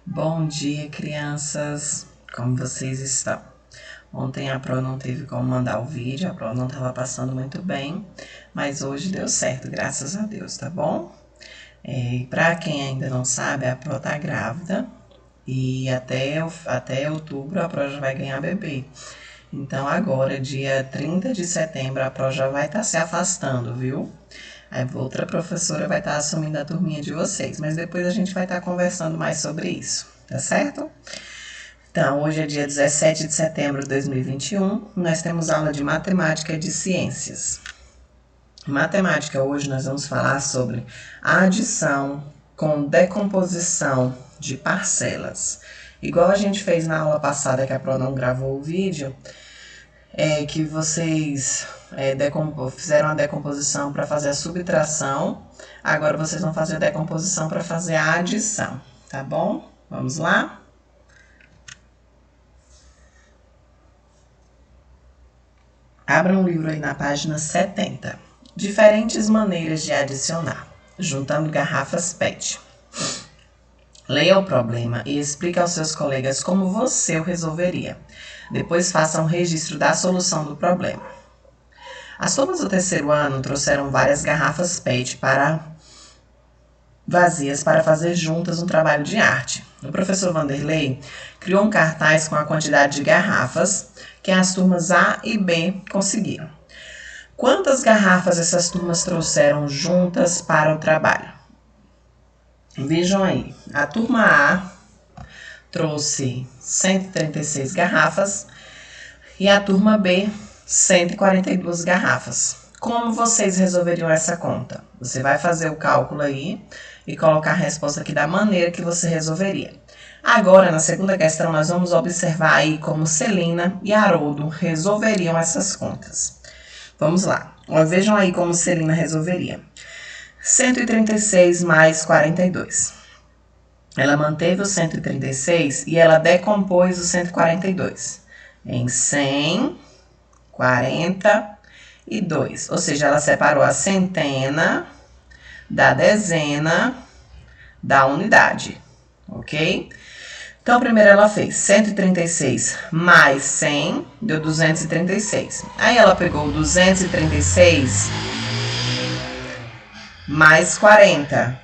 Bom dia, crianças! Como vocês estão? Ontem a Pro não teve como mandar o vídeo, a Pro não estava passando muito bem, mas hoje deu certo, graças a Deus, tá bom? Para quem ainda não sabe, a Pro tá grávida e até outubro a Pro já vai ganhar bebê. Então agora, dia 30 de setembro, a Pro já vai estar se afastando, viu? Aí outra professora vai estar assumindo a turminha de vocês, mas depois a gente vai estar conversando mais sobre isso, tá certo? Então, hoje é dia 17 de setembro de 2021, nós temos aula de matemática e de ciências. Matemática, hoje nós vamos falar sobre adição com decomposição de parcelas. Igual a gente fez na aula passada que a Pro não gravou o vídeo, que vocês fizeram a decomposição para fazer a subtração, agora vocês vão fazer a decomposição para fazer a adição, tá bom? Vamos lá? Abra um livro aí na página 70. Diferentes maneiras de adicionar, juntando garrafas PET. Leia o problema e explique aos seus colegas como você o resolveria. Depois faça um registro da solução do problema. As turmas do terceiro ano trouxeram várias garrafas PET vazias para fazer juntas um trabalho de arte. O professor Vanderlei criou um cartaz com a quantidade de garrafas que as turmas A e B conseguiram. Quantas garrafas essas turmas trouxeram juntas para o trabalho? Vejam aí, a turma A trouxe 136 garrafas e a turma B 142 garrafas. Como vocês resolveriam essa conta? Você vai fazer o cálculo aí e colocar a resposta aqui da maneira que você resolveria. Agora, na segunda questão, nós vamos observar aí como Celina e Haroldo resolveriam essas contas. Vamos lá. Vejam aí como Celina resolveria. 136 mais 42. Ela manteve o 136 e ela decompôs o 142 em 142. Ou seja, ela separou a centena da dezena da unidade, ok? Então, primeiro ela fez 136 mais 100, deu 236. Aí ela pegou 236 mais 40,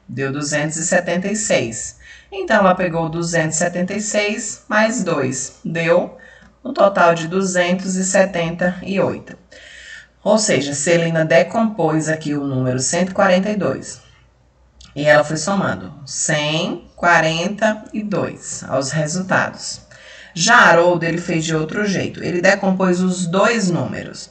deu 276. Então, ela pegou 276 mais 2, deu um total de 278. Ou seja, Celina decompôs aqui o número 142. E ela foi somando 142 aos resultados. Já Haroldo, ele fez de outro jeito. Ele decompôs os dois números.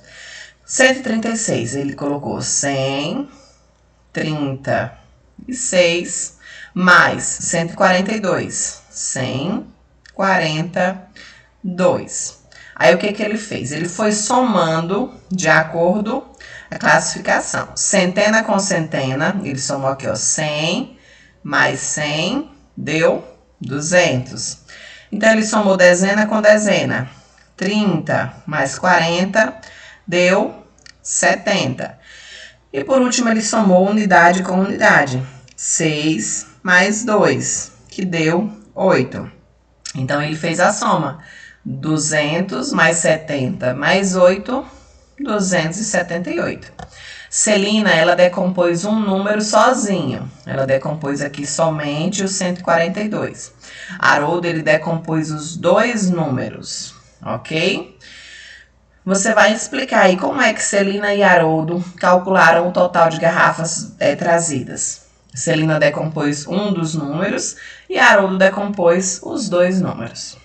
136, ele colocou 136 mais 142. 142. Aí o que ele fez? Ele foi somando de acordo com a classificação. Centena com centena, ele somou aqui, ó, 100 mais 100 deu 200. Então, ele somou dezena com dezena. 30 mais 40 deu 70. E por último, ele somou unidade com unidade. 6 mais 2, que deu 8. Então, ele fez a soma. 200 mais 70 mais 8, 278. Celina, ela decompôs um número sozinho. Ela decompôs aqui somente o 142. Haroldo, ele decompôs os dois números, ok? Você vai explicar aí como é que Celina e Haroldo calcularam o total de garrafas trazidas. Celina decompôs um dos números e Haroldo decompôs os dois números.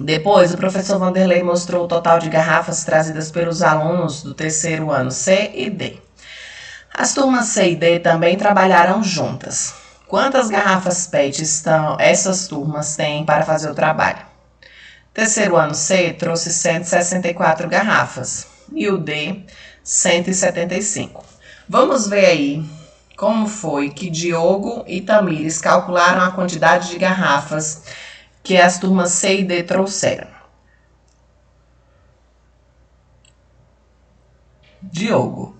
Depois, o professor Vanderlei mostrou o total de garrafas trazidas pelos alunos do terceiro ano C e D. As turmas C e D também trabalharam juntas. Quantas garrafas PET essas turmas têm para fazer o trabalho? Terceiro ano C trouxe 164 garrafas e o D 175. Vamos ver aí como foi que Diogo e Tamires calcularam a quantidade de garrafas que as turmas C e D trouxeram. Diogo,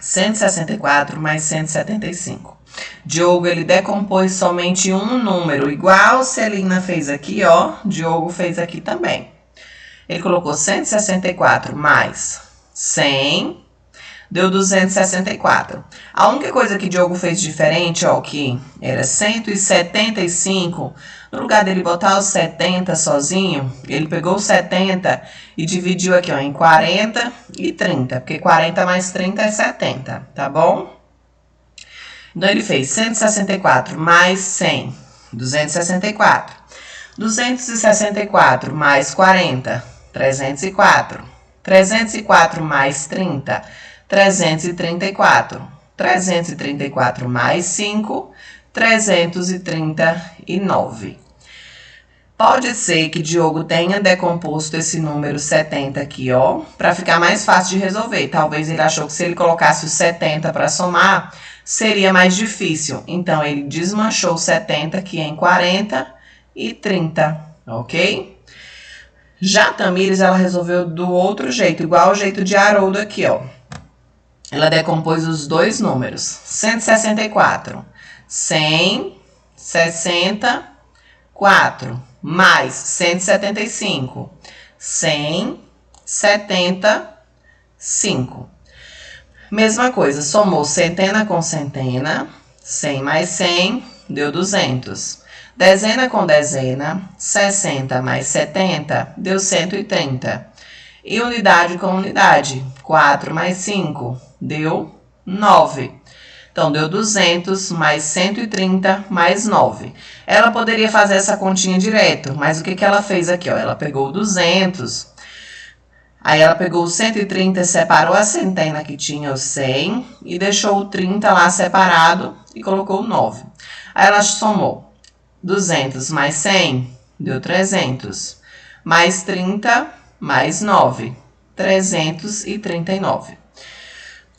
164 mais 175. Diogo, ele decompôs somente um número, igual Celina fez aqui, ó. Diogo fez aqui também. Ele colocou 164 mais 100, deu 264. A única coisa que Diogo fez diferente, ó, que era 175, no lugar dele botar os 70 sozinho, ele pegou os 70 e dividiu aqui, ó, em 40 e 30, porque 40 mais 30 é 70, tá bom? Então, ele fez 164 mais 100, 264. 264 mais 40, 304. 304 mais 30, 334. 334 mais 5, 339. Pode ser que Diogo tenha decomposto esse número 70 aqui, ó, para ficar mais fácil de resolver. Talvez ele achou que se ele colocasse o 70 para somar, seria mais difícil. Então, ele desmanchou o 70 aqui em 40 e 30, ok? Já a Tamires, ela resolveu do outro jeito, igual o jeito de Haroldo aqui, ó. Ela decompôs os dois números. 164, 164, mais 175, 175. Mesma coisa, somou centena com centena, 100 mais 100, deu 200. Dezena com dezena, 60 mais 70, deu 130. E unidade com unidade, 4 mais 5, deu 9. Então, deu 200 mais 130 mais 9. Ela poderia fazer essa continha direto, mas o que ela fez aqui, ó? Ela pegou 200... Aí ela pegou o 130, separou a centena que tinha o 100 e deixou o 30 lá separado e colocou o 9. Aí ela somou 200 mais 100, deu 300. Mais 30, mais 9, 339.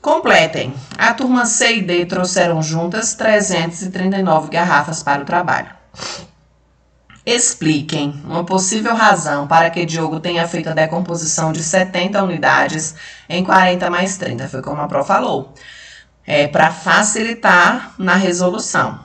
Completem. A turma C e D trouxeram juntas 339 garrafas para o trabalho. Expliquem uma possível razão para que Diogo tenha feito a decomposição de 70 unidades em 40 mais 30. Foi como a Pro falou. Para facilitar na resolução.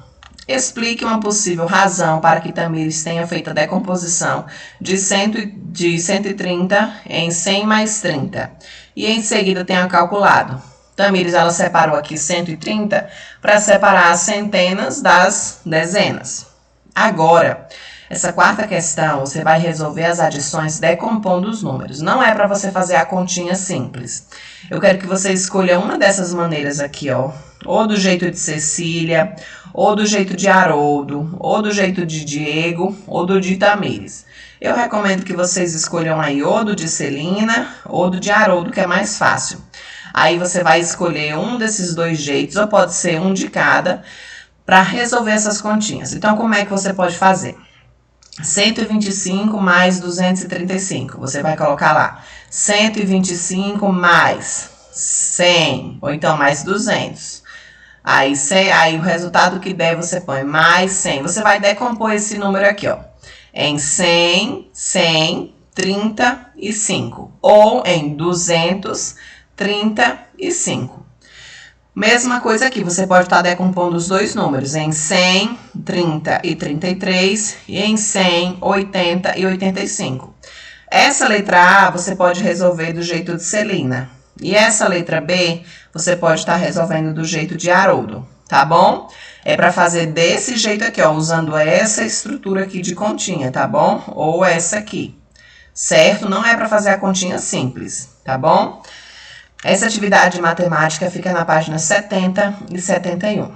Explique uma possível razão para que Tamires tenha feito a decomposição de 130 em 100 mais 30. E em seguida tenha calculado. Tamires, ela separou aqui 130 para separar as centenas das dezenas. Agora, essa quarta questão, você vai resolver as adições decompondo os números. Não é para você fazer a continha simples. Eu quero que você escolha uma dessas maneiras aqui, ó. Ou do jeito de Cecília, ou do jeito de Haroldo, ou do jeito de Diego, ou do de Tamires. Eu recomendo que vocês escolham aí ou do de Celina, ou do de Haroldo, que é mais fácil. Aí você vai escolher um desses dois jeitos, ou pode ser um de cada, para resolver essas continhas. Então, como é que você pode fazer? 125 mais 235. Você vai colocar lá 125 mais 100, ou então mais 200. Aí o resultado que der, você põe mais 100. Você vai decompor esse número aqui, ó, em 100, 100, 35. Ou em 235. Mesma coisa aqui, você pode estar decompondo os dois números em 100, 30 e 33 e em 100, 80 e 85. Essa letra A você pode resolver do jeito de Celina. E essa letra B você pode estar resolvendo do jeito de Haroldo, tá bom? É para fazer desse jeito aqui, ó, usando essa estrutura aqui de continha, tá bom? Ou essa aqui, certo? Não é para fazer a continha simples, tá bom? Essa atividade matemática fica na página 70 e 71.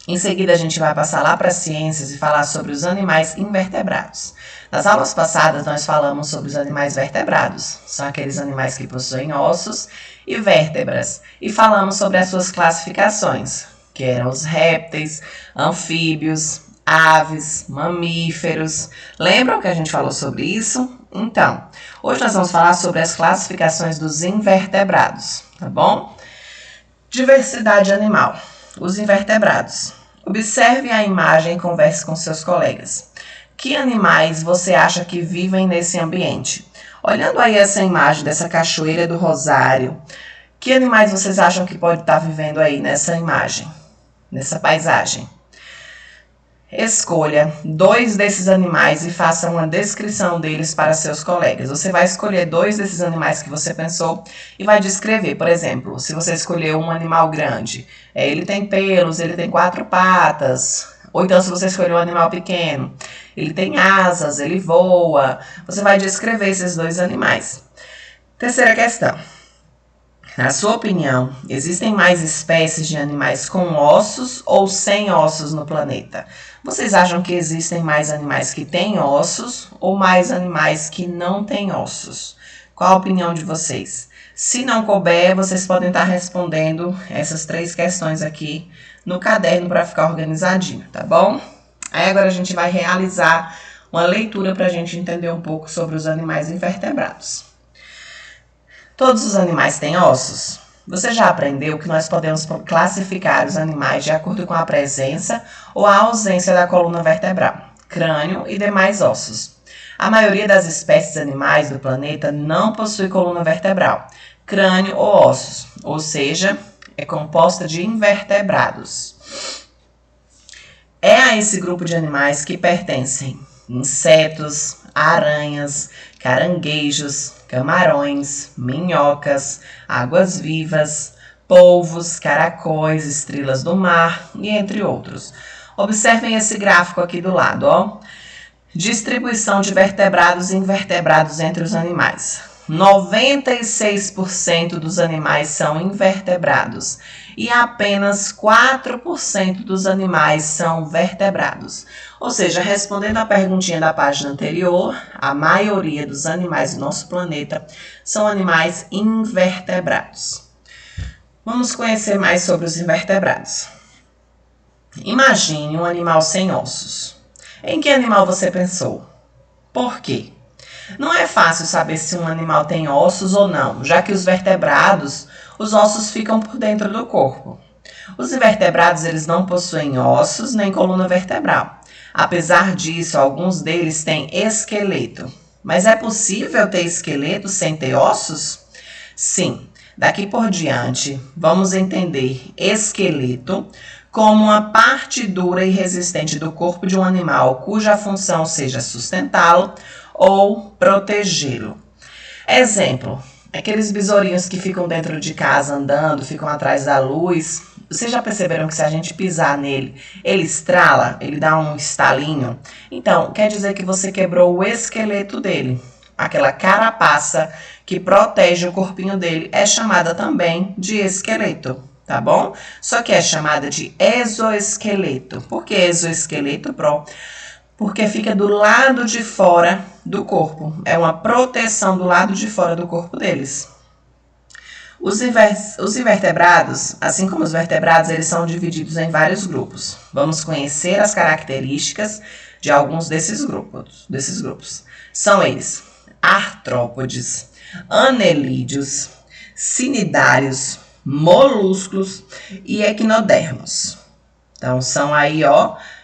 Em seguida, a gente vai passar lá para ciências e falar sobre os animais invertebrados. Nas aulas passadas, nós falamos sobre os animais vertebrados. São aqueles animais que possuem ossos e vértebras. E falamos sobre as suas classificações, que eram os répteis, anfíbios, aves, mamíferos. Lembram que a gente falou sobre isso? Então, hoje nós vamos falar sobre as classificações dos invertebrados, tá bom? Diversidade animal. Os invertebrados. Observe a imagem e converse com seus colegas. Que animais você acha que vivem nesse ambiente? Olhando aí essa imagem dessa cachoeira do Rosário, que animais vocês acham que pode estar vivendo aí nessa imagem? nessa paisagem. Escolha 2 desses animais e faça uma descrição deles para seus colegas. Você vai escolher 2 desses animais que você pensou e vai descrever. Por exemplo, se você escolheu um animal grande, ele tem pelos, ele tem 4 patas. Ou então, se você escolheu um animal pequeno, ele tem asas, ele voa. Você vai descrever esses 2 animais. Terceira questão. Na sua opinião, existem mais espécies de animais com ossos ou sem ossos no planeta? Vocês acham que existem mais animais que têm ossos ou mais animais que não têm ossos? Qual a opinião de vocês? Se não couber, vocês podem estar respondendo essas 3 questões aqui no caderno para ficar organizadinho, tá bom? Aí agora a gente vai realizar uma leitura para a gente entender um pouco sobre os animais invertebrados. Todos os animais têm ossos? Você já aprendeu que nós podemos classificar os animais de acordo com a presença ou a ausência da coluna vertebral, crânio e demais ossos. A maioria das espécies animais do planeta não possui coluna vertebral, crânio ou ossos, ou seja, é composta de invertebrados. É a esse grupo de animais que pertencem insetos, aranhas, caranguejos, camarões, minhocas, águas-vivas, polvos, caracóis, estrelas do mar e entre outros. Observem esse gráfico aqui do lado, ó. Distribuição de vertebrados e invertebrados entre os animais. 96% dos animais são invertebrados e apenas 4% dos animais são vertebrados. Ou seja, respondendo à perguntinha da página anterior, a maioria dos animais do nosso planeta são animais invertebrados. Vamos conhecer mais sobre os invertebrados. Imagine um animal sem ossos. Em que animal você pensou? Por quê? Não é fácil saber se um animal tem ossos ou não, já que os vertebrados, os ossos ficam por dentro do corpo. Os invertebrados, eles não possuem ossos nem coluna vertebral. Apesar disso, alguns deles têm esqueleto. Mas é possível ter esqueleto sem ter ossos? Sim. Daqui por diante, vamos entender esqueleto como uma parte dura e resistente do corpo de um animal cuja função seja sustentá-lo ou protegê-lo. Exemplo, aqueles besourinhos que ficam dentro de casa andando, ficam atrás da luz. Vocês já perceberam que se a gente pisar nele, ele estrala, ele dá um estalinho? Então, quer dizer que você quebrou o esqueleto dele. Aquela carapaça que protege o corpinho dele é chamada também de esqueleto, tá bom? Só que é chamada de exoesqueleto. Por que exoesqueleto, Porque fica do lado de fora do corpo. É uma proteção do lado de fora do corpo deles. Os invertebrados, assim como os vertebrados, eles são divididos em vários grupos. Vamos conhecer as características de alguns desses grupos. São eles: artrópodes, anelídeos, cnidários, molúsculos e equinodermos. Então, são aí,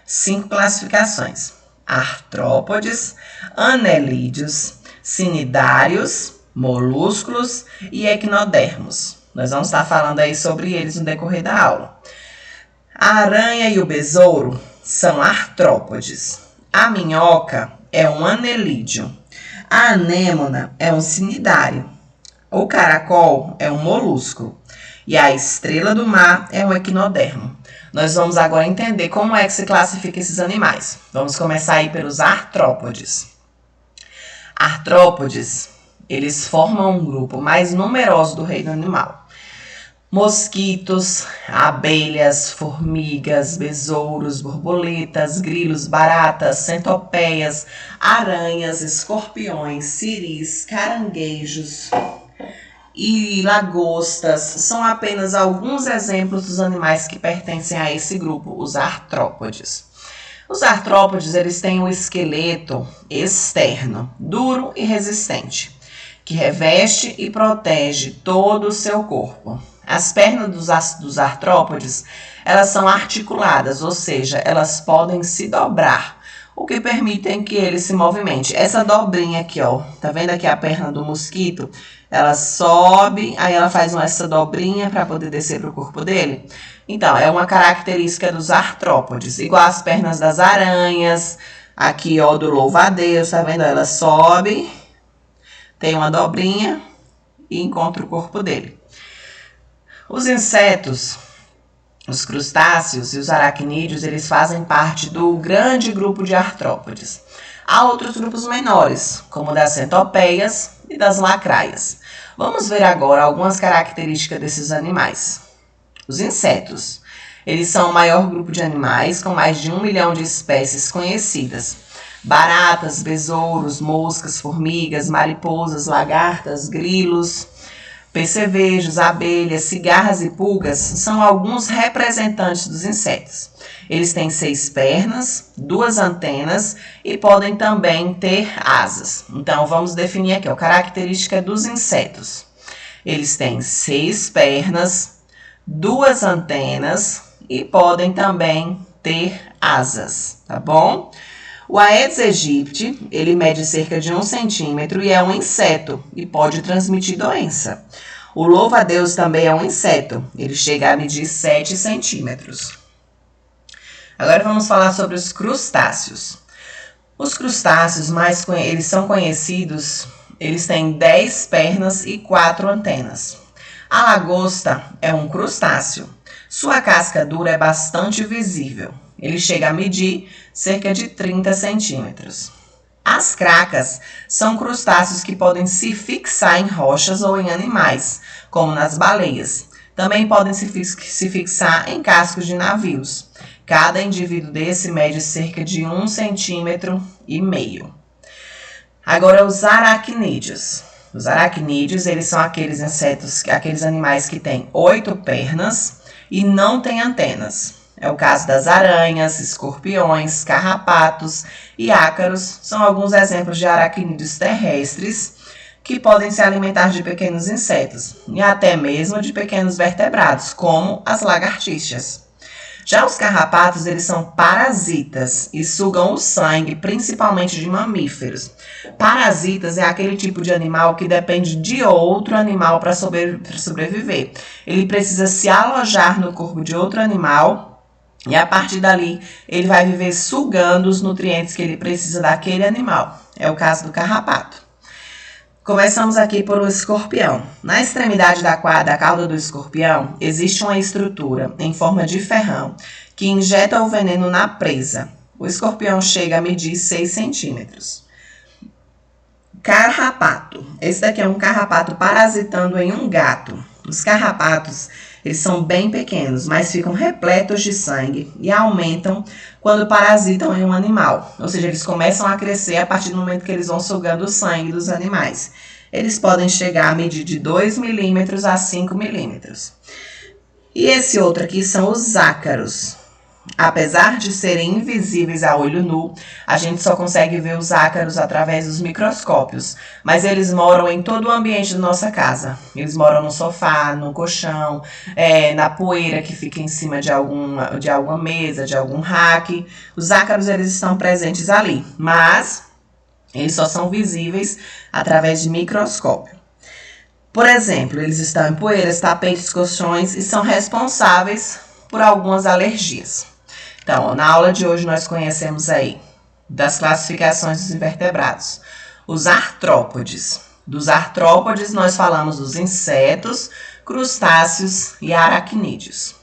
5 classificações: artrópodes, anelídeos, cnidários, molúsculos e equinodermos. Nós vamos estar falando aí sobre eles no decorrer da aula. A aranha e o besouro são artrópodes. A minhoca é um anelídeo. A anêmona é um cnidário. O caracol é um molúsculo. E a estrela do mar é um equinodermo. Nós vamos agora entender como é que se classifica esses animais. Vamos começar aí pelos artrópodes. Artrópodes, eles formam um grupo mais numeroso do reino animal. Mosquitos, abelhas, formigas, besouros, borboletas, grilos, baratas, centopeias, aranhas, escorpiões, ciris, caranguejos e lagostas são apenas alguns exemplos dos animais que pertencem a esse grupo, os artrópodes. Os artrópodes, eles têm um esqueleto externo, duro e resistente, que reveste e protege todo o seu corpo. As pernas dos artrópodes, elas são articuladas, ou seja, elas podem se dobrar. o que permitem que ele se movimente. Essa dobrinha aqui, ó, tá vendo aqui a perna do mosquito? Ela sobe, aí ela faz essa dobrinha para poder descer para o corpo dele. Então, é uma característica dos artrópodes, igual as pernas das aranhas, aqui, ó, do louva-a-Deus, tá vendo? Ela sobe, tem uma dobrinha e encontra o corpo dele. Os insetos, os crustáceos e os aracnídeos, eles fazem parte do grande grupo de artrópodes. Há outros grupos menores, como das centopeias e das lacraias. Vamos ver agora algumas características desses animais. Os insetos. Eles são o maior grupo de animais, com mais de 1 milhão de espécies conhecidas. Baratas, besouros, moscas, formigas, mariposas, lagartas, grilos, percevejos, abelhas, cigarras e pulgas são alguns representantes dos insetos. Eles têm 6 pernas, 2 antenas e podem também ter asas. Então, vamos definir aqui a característica dos insetos. Eles têm 6 pernas, 2 antenas e podem também ter asas, tá bom? O Aedes aegypti, ele mede cerca de 1 centímetro e é um inseto e pode transmitir doença. O louva-a-Deus também é um inseto, ele chega a medir 7 centímetros. Agora vamos falar sobre os crustáceos. Os crustáceos, eles são conhecidos, eles têm 10 pernas e 4 antenas. A lagosta é um crustáceo. Sua casca dura é bastante visível. Ele chega a medir cerca de 30 centímetros. As cracas são crustáceos que podem se fixar em rochas ou em animais, como nas baleias. Também podem se fixar em cascos de navios. Cada indivíduo desse mede cerca de 1,5 centímetro. Agora, os aracnídeos. Os aracnídeos, eles são aqueles animais que têm 8 pernas e não têm antenas. É o caso das aranhas, escorpiões, carrapatos e ácaros. São alguns exemplos de aracnídeos terrestres que podem se alimentar de pequenos insetos e até mesmo de pequenos vertebrados, como as lagartixas. Já os carrapatos, eles são parasitas e sugam o sangue, principalmente de mamíferos. Parasitas é aquele tipo de animal que depende de outro animal para sobreviver. Ele precisa se alojar no corpo de outro animal e a partir dali ele vai viver sugando os nutrientes que ele precisa daquele animal. É o caso do carrapato. Começamos aqui por o escorpião. Na extremidade da cauda do escorpião existe uma estrutura em forma de ferrão que injeta o veneno na presa. O escorpião chega a medir 6 centímetros. Carrapato. Esse daqui é um carrapato parasitando em um gato. Os carrapatos, eles são bem pequenos, mas ficam repletos de sangue e aumentam quando parasitam em um animal. Ou seja, eles começam a crescer a partir do momento que eles vão sugando o sangue dos animais. Eles podem chegar a medir de 2 milímetros a 5 milímetros. E esse outro aqui são os ácaros. Apesar de serem invisíveis a olho nu, a gente só consegue ver os ácaros através dos microscópios, mas eles moram em todo o ambiente da nossa casa. Eles moram no sofá, no colchão, na poeira que fica em cima de alguma mesa, de algum rack. Os ácaros, eles estão presentes ali, mas eles só são visíveis através de microscópio. Por exemplo, eles estão em poeiras, tapetes, colchões e são responsáveis por algumas alergias. Então, na aula de hoje nós conhecemos aí das classificações dos invertebrados. Os artrópodes. Dos artrópodes nós falamos dos insetos, crustáceos e aracnídeos.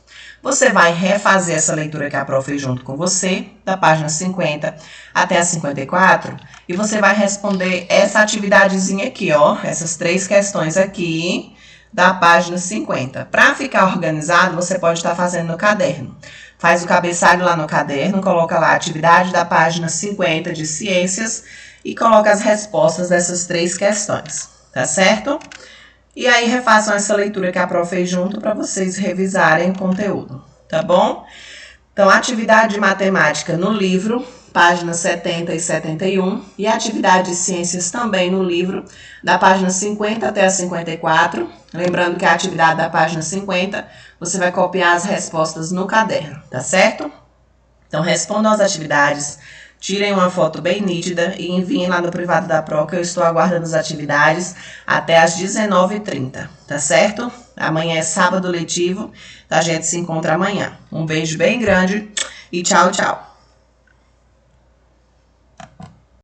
Você vai refazer essa leitura que a prof fez junto com você, da página 50 até a 54, e você vai responder essa atividadezinha aqui, ó, essas 3 questões aqui da página 50. Para ficar organizado, você pode estar fazendo no caderno. Faz o cabeçalho lá no caderno, coloca lá a atividade da página 50 de ciências e coloca as respostas dessas 3 questões, tá certo? E aí refaçam essa leitura que a prof fez junto para vocês revisarem o conteúdo, tá bom? Então, atividade de matemática no livro, páginas 70 e 71, e a atividade de ciências também no livro, da página 50 até a 54. Lembrando que a atividade da página 50, você vai copiar as respostas no caderno, tá certo? Então, respondam as atividades, tirem uma foto bem nítida e enviem lá no privado da Pro, que eu estou aguardando as atividades até às 19h30, tá certo? Amanhã é sábado letivo, a gente se encontra amanhã. Um beijo bem grande e tchau, tchau.